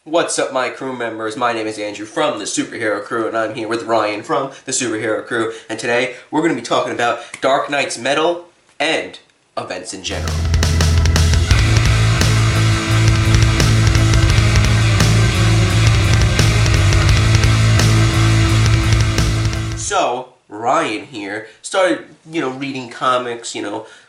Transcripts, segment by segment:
What's up, my crew members? My name is Andrew from the Superhero Crew, and I'm here with Ryan from the Superhero Crew. And today, we're going to be talking about Dark Knight's metal and events in general. So, Ryan here started, reading comics,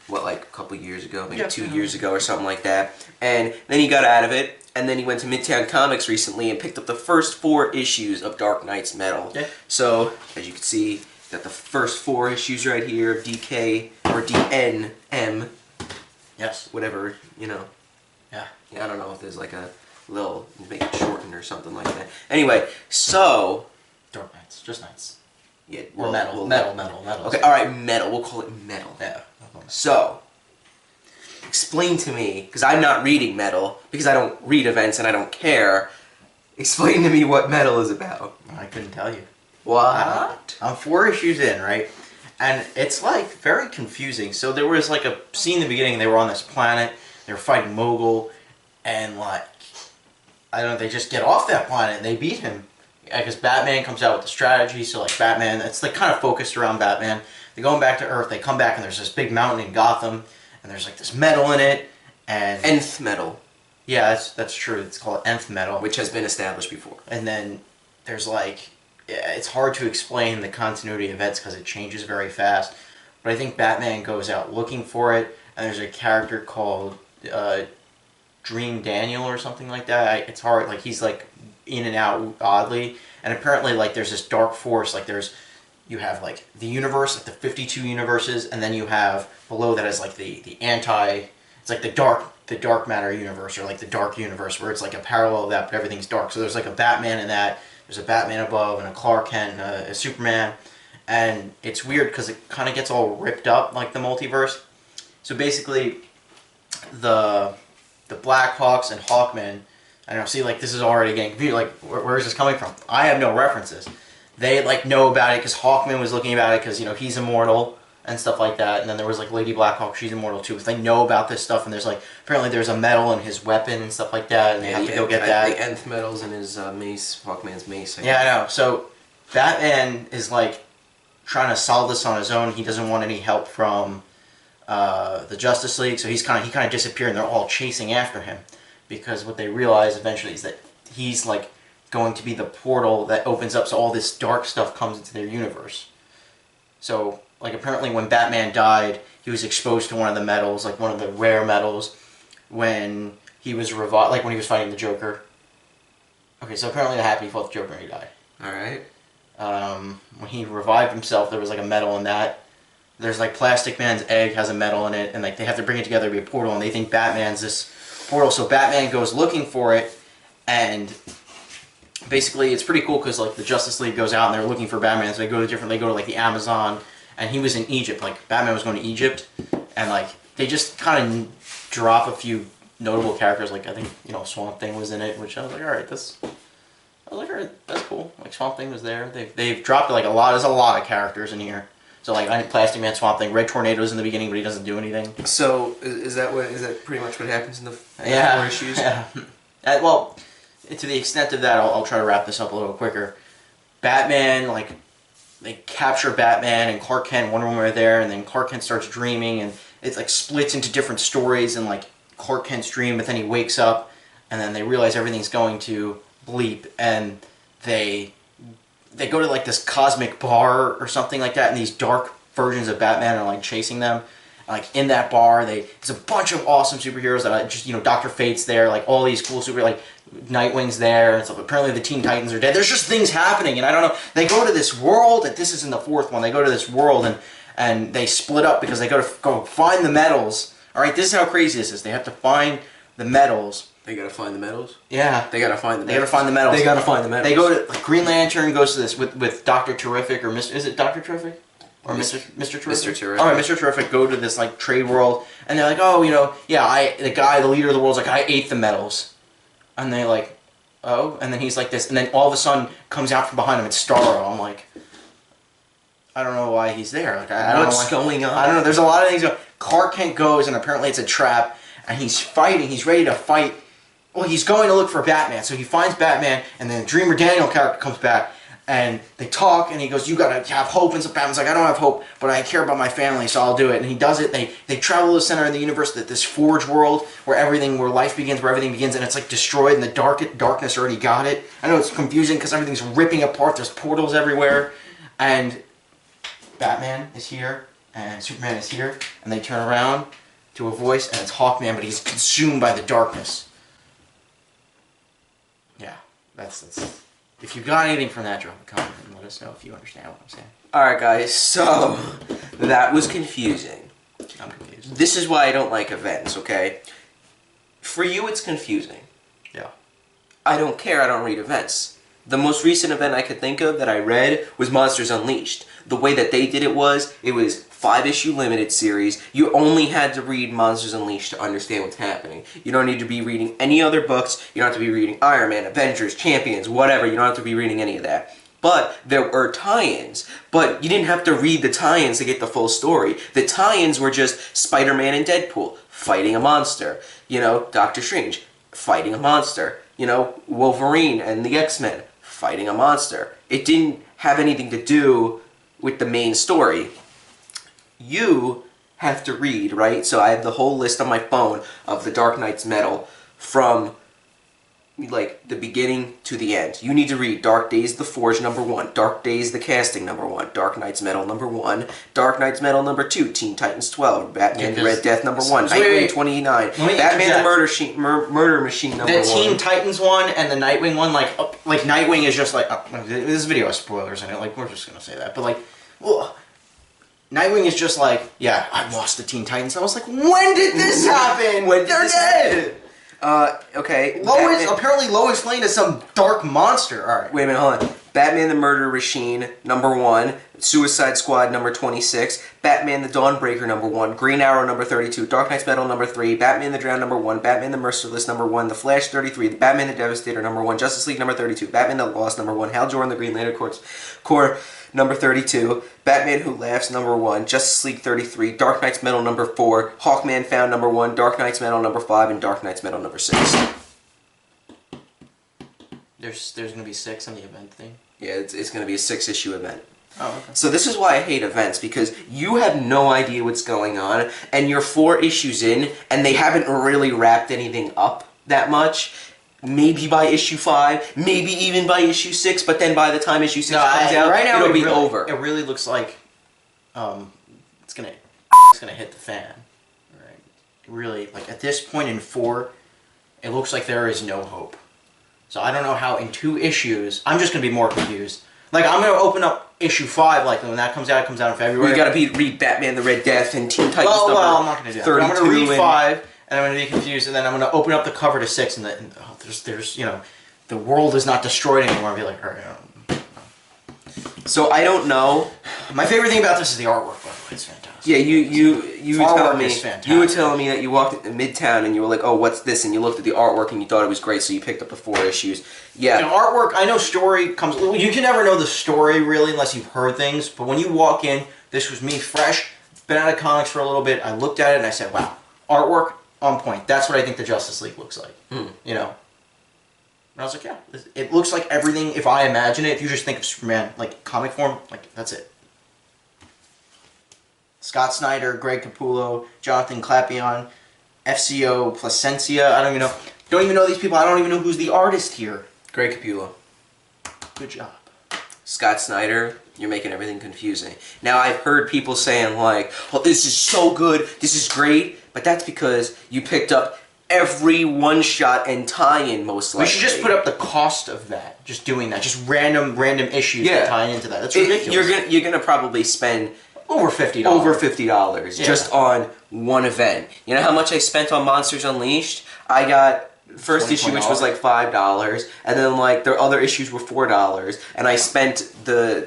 like a couple years ago, maybe 2 years ago or something like that. And then he got out of it. And then he went to Midtown Comics recently and picked up the first 4 issues of Dark Knight's metal. Yeah. So, as you can see, got the first 4 issues right here of DK, or DNM. Yes. Whatever, Yeah. I don't know if there's like a little, make it shortened or something like that. Anyway, so... Dark Knights. Just Knights. Yeah. Or metal. Metal. Okay, alright, metal. We'll call it metal. Yeah. So... explain to me, because I'm not reading metal, because I don't read events and I don't care. Explain to me what metal is about. I couldn't tell you. What? I'm 4 issues in, right? And it's like very confusing. So there was like a scene in the beginning, they were on this planet, they were fighting Mogul, and like, I don't know, they just get off that planet and they beat him. Because Batman comes out with the strategy, so like Batman, it's like kind of focused around Batman. They're going back to Earth, they come back and there's this big mountain in Gotham. And there's like this metal in it, and... Nth metal. Yeah, that's true. It's called nth metal. Which has been established before. And then there's like... it's hard to explain the continuity of events because it changes very fast. But I think Batman goes out looking for it, and there's a character called Dream Daniel or something like that. It's hard, like he's like in and out oddly. And apparently like there's this dark force, like there's... you have like the universe, like the 52 universes, and then you have below that is like the anti, it's like the dark matter universe, or like the dark universe, where it's like a parallel of that, but everything's dark. So there's like a Batman in that, there's a Batman above, and a Clark Kent, and a Superman, and it's weird because it kind of gets all ripped up, like the multiverse. So basically, the Blackhawks and Hawkmen, I don't know, see, like this is already getting confused, like where is this coming from? I have no references. They like know about it because Hawkman was looking about it because he's immortal and stuff like that. And then there was like Lady Blackhawk, she's immortal too. Because they know about this stuff, and there's like apparently there's a metal in his weapon and stuff like that, and they have to go get that. The nth metal's in his mace, Hawkman's mace. I know. So Batman is like trying to solve this on his own. He doesn't want any help from the Justice League, so he kind of disappeared, and they're all chasing after him because what they realize eventually is that he's like going to be the portal that opens up so all this dark stuff comes into their universe. So, like, apparently when Batman died, he was exposed to one of the metals, like one of the rare metals, when he was revived, like when he was fighting the Joker. Okay, so apparently that happened, he fought the Joker and he died. Alright. When he revived himself, there was like a metal in that. There's like Plastic Man's egg has a metal in it, and like they have to bring it together to be a portal, and they think Batman's this portal, so Batman goes looking for it, and basically, it's pretty cool because like the Justice League goes out and they're looking for Batman. So they go to like the Amazon, and he was in Egypt. Like Batman was going to Egypt, and like they just kind of drop a few notable characters. Like I think Swamp Thing was in it, which I was like, all right, that's cool. Like Swamp Thing was there. They've dropped like a lot. There's a lot of characters in here. So like I think Plastic Man, Swamp Thing, Red Tornado's in the beginning, but he doesn't do anything. So is that pretty much what happens in the 4 issues? Yeah. Well. To the extent of that, I'll try to wrap this up a little quicker. Batman, like, they capture Batman, and Clark Kent and Wonder Woman are there, and then Clark Kent starts dreaming, and it like splits into different stories, and like Clark Kent's dream, but then he wakes up, and then they realize everything's going to bleep, and they go to like this cosmic bar or something like that, and these dark versions of Batman are like chasing them. Like in that bar, there's a bunch of awesome superheroes that just Dr. Fate's there, like all these cool like Nightwing's there and stuff. Apparently the Teen Titans are dead. There's just things happening, and I don't know. They go to this world, and this is in the 4th one. They go to this world and they split up because they go find the metals. All right, this is how crazy this is. They have to find the metals. They gotta find the metals? Yeah. They gotta find the metals. They gotta find the metals. They gotta find the metals. They go to like Green Lantern goes to this with Dr. Terrific or Mr. Is it Dr. Terrific? Or Mr. Terrific? Mr. Terrific. Alright, Mr. Terrific go to this like trade world, and they're like, oh, the leader of the world's like, I ate the metals. And they like, oh, and then he's like this, and then all of a sudden comes out from behind him, it's Starro. I'm like, I don't know why he's there. Like, I don't know what's going on? I don't know, there's a lot of things. Clark Kent goes, and apparently it's a trap, and he's fighting, he's ready to fight well, he's going to look for Batman. So he finds Batman, and then Dreamer Daniel character comes back, and they talk, and he goes, you gotta have hope. And so Batman's like, I don't have hope, but I care about my family, so I'll do it. And he does it. They travel to the center of the universe, this forge world where life begins, where everything begins, and it's like destroyed, and the darkness already got it. I know it's confusing because everything's ripping apart. There's portals everywhere, and Batman is here, and Superman is here, and they turn around to a voice, and it's Hawkman, but he's consumed by the darkness. Yeah, that's. If you got anything from that, drop a comment and let us know if you understand what I'm saying. Alright guys, so that was confusing. I'm confused. This is why I don't like events, okay? For you it's confusing. Yeah. I don't care, I don't read events. The most recent event I could think of that I read was Monsters Unleashed. The way that they did it was 5-issue limited series. You only had to read Monsters Unleashed to understand what's happening. You don't need to be reading any other books. You don't have to be reading Iron Man, Avengers, Champions, whatever. You don't have to be reading any of that. But there were tie-ins. But you didn't have to read the tie-ins to get the full story. The tie-ins were just Spider-Man and Deadpool fighting a monster. You know, Doctor Strange fighting a monster. You know, Wolverine and the X-Men fighting a monster. It didn't have anything to do with the main story. You have to read, right? So I have the whole list on my phone of the Dark Knight's Metal from like the beginning to the end. You need to read Dark Days the Forge #1, Dark Days the Casting #1, Dark Knight's Metal #1, Dark Knight's Metal #2, Teen Titans 12, Batman the Red Death #1, Nightwing 29, Batman the Murder Machine #1. The Teen Titans one and the Nightwing one, like Nightwing is just like this video has spoilers in it. Like we're just gonna say that, but like, well, Nightwing is just like, yeah, I lost the Teen Titans. I was like, when did this happen? When did They're this dead. happen? Okay. Apparently Lois Lane is some dark monster. All right. Wait a minute, hold on. Batman the Murder Machine #1, Suicide Squad #26, Batman the Dawnbreaker #1, Green Arrow #32, Dark Knight's Metal #3, Batman the Drowned #1, Batman the Merciless #1, The Flash 33, Batman the Devastator #1, Justice League #32, Batman the Lost #1, Hal Jordan the Green Lantern Corps #32, Batman Who Laughs #1, Justice League 33, Dark Knight's Metal #4, Hawkman Found #1, Dark Knight's Metal #5, and Dark Knight's Metal #6. There's gonna be 6 on the event thing. Yeah, it's going to be a 6-issue event. Oh, okay. So this is why I hate events, because you have no idea what's going on, and you're 4 issues in, and they haven't really wrapped anything up that much. Maybe by issue 5, maybe even by issue 6, but then by the time issue 6 comes out, right now it'll be over. It really looks like it's gonna hit the fan. Right. Really, like at this point in 4, it looks like there is no hope. So I don't know how in 2 issues, I'm just going to be more confused. Like, I'm going to open up issue 5, like, when that comes out, it comes out in February. You gotta read Batman the Red Death and Teen Titans well, I'm not going to do that. 32. I'm going to read 5, and I'm going to be confused, and then I'm going to open up the cover to 6, and there's you know, the world is not destroyed anymore. I'll be like, all right. So I don't know. My favorite thing about this is the artwork, by the way. It's fantastic. Yeah, you were telling me, fantastic. you were telling me that you walked in Midtown and you were like, oh, what's this? And you looked at the artwork and you thought it was great, so you picked up the 4 issues. Yeah. You know, artwork, I know story comes... You can never know the story, really, unless you've heard things. But when you walk in, this was me, fresh, been out of comics for a little bit. I looked at it and I said, wow, artwork on point. That's what I think the Justice League looks like. You know? And I was like, yeah, it looks like everything, if I imagine it, if you just think of Superman, like, comic form, like, that's it. Scott Snyder, Greg Capullo, Jonathan Clapion, FCO, Placencia, I don't even know these people. I don't even know who's the artist here. Greg Capullo. Good job. Scott Snyder, you're making everything confusing. Now, I've heard people saying, like, well, this is so good, this is great, but that's because you picked up every one-shot and tie-in, most likely. We should just put up the cost of that, just doing that, just random issues that tie into that. That's ridiculous. You're gonna probably spend over $50. Over $50 just on one event. You know how much I spent on Monsters Unleashed? I got first issue, which was like $5, and then like their other issues were $4, and I spent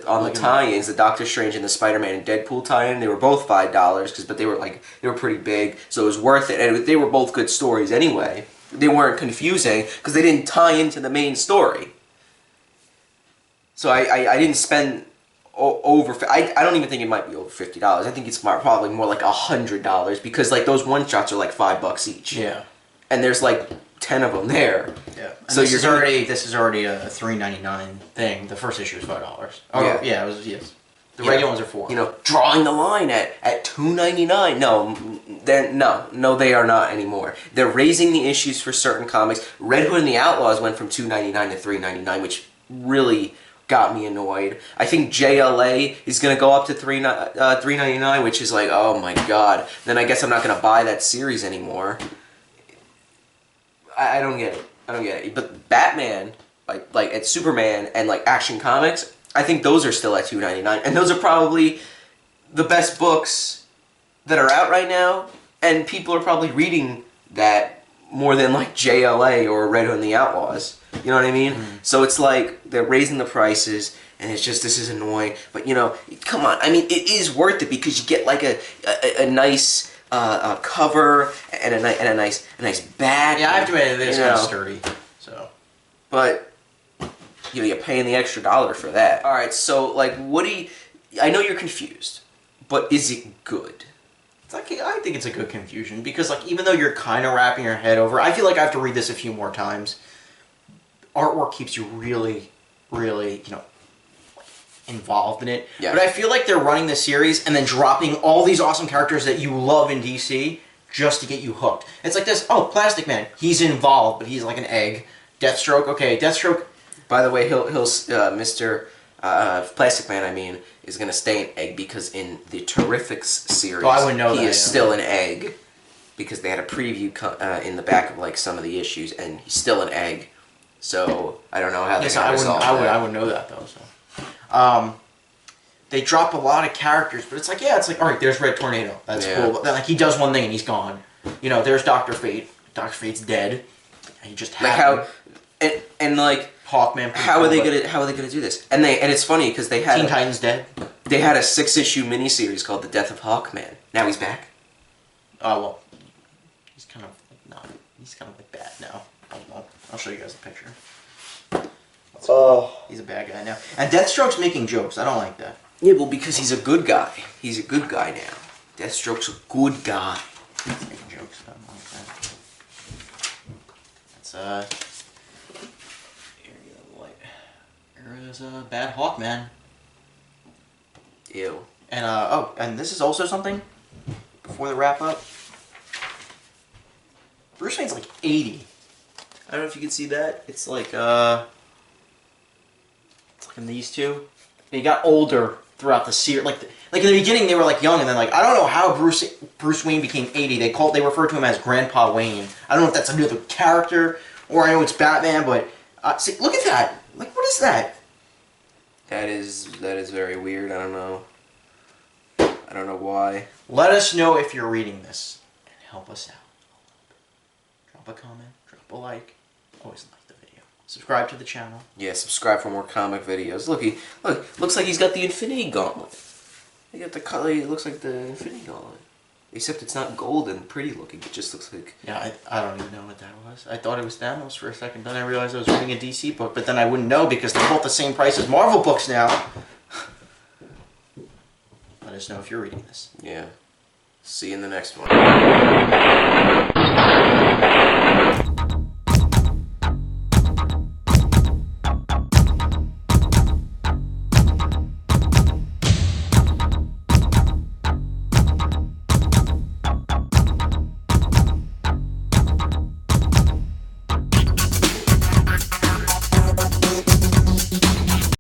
on the tie-ins, the Doctor Strange and the Spider-Man and Deadpool tie-in. They were both $5, but they were pretty big, so it was worth it, and they were both good stories anyway. They weren't confusing because they didn't tie into the main story. So I didn't spend over. I don't even think it might be over $50. I think it's probably more like $100 because like those one shots are like $5 each. Yeah. And there's like 10 of them there. Yeah. And So this is already a $3.99 thing. The first issue is $5. Oh yeah, it was yes. The regular ones are $4. You know, drawing the line at $2.99. No, they are not anymore. They're raising the issues for certain comics. Red Hood and the Outlaws went from $2.99 to $3.99, which really got me annoyed. I think JLA is going to go up to $3.99, which is like, oh my god. Then I guess I'm not going to buy that series anymore. I don't get it. But Batman, like at Superman and like Action Comics, I think those are still at $2.99, and those are probably the best books that are out right now, and people are probably reading that more than like JLA or Red Hood and the Outlaws. You know what I mean? Mm-hmm. So it's like they're raising the prices, and it's just, this is annoying. But you know, come on. I mean, it is worth it because you get like a nice cover and a nice bag. Yeah, I have to admit it is kind of sturdy. So, but you know, you're paying the extra dollar for that. All right, so like, I know you're confused, but is it good? It's like, I think it's a good confusion because like, even though you're kind of wrapping your head over, I feel like I have to read this a few more times. Artwork keeps you really, really, you know, involved in it. Yeah. But I feel like they're running the series and then dropping all these awesome characters that you love in DC just to get you hooked. It's like this, oh, Plastic Man, he's involved, but he's like an egg. Deathstroke, okay, Deathstroke. By the way, Mr. Plastic Man, I mean, is going to stay an egg because in the Terrifics series, I wouldn't know he is still an egg because they had a preview in the back of like some of the issues, and he's still an egg. So I don't know how they're going to resolve that. I would know that though. So, they drop a lot of characters, but it's like, yeah, it's like, all right, there's Red Tornado, that's cool. But then, like, he does one thing and he's gone. You know, there's Dr. Fate. Dr. Fate's dead. And he just like and like Hawkman. How are they gonna do this? And it's funny because they had Teen Titans dead. They had a 6-issue miniseries called The Death of Hawkman. Now he's back. Oh well, he's kind of like bad now. I'll show you guys a picture. He's a bad guy now. And Deathstroke's making jokes. I don't like that. Yeah, well, because he's a good guy. He's a good guy now. Deathstroke's a good guy. He's making jokes. I don't like that. That's There is a bad Hawkman. Ew. And and this is also something before the wrap up. Bruce Wayne's like 80. I don't know if you can see that. It's like in these two. He got older throughout the series. Like in the beginning, they were like young, and then like I don't know how Bruce Wayne became 80. They referred to him as Grandpa Wayne. I don't know if that's another character or I know it's Batman, but see, look at that. Like, what is that? That is very weird. I don't know why. Let us know if you're reading this and help us out. Drop a comment, drop a like. Always like the video. Subscribe to the channel. Yeah, subscribe for more comic videos. Look, looks like he's got the Infinity Gauntlet. He got the color. It looks like the Infinity Gauntlet, except it's not gold and pretty looking. It just looks like. Yeah, I don't even know what that was. I thought it was Thanos for a second. Then I realized I was reading a DC book, but then I wouldn't know because they're both the same price as Marvel books now. Let us know if you're reading this. Yeah. See you in the next one.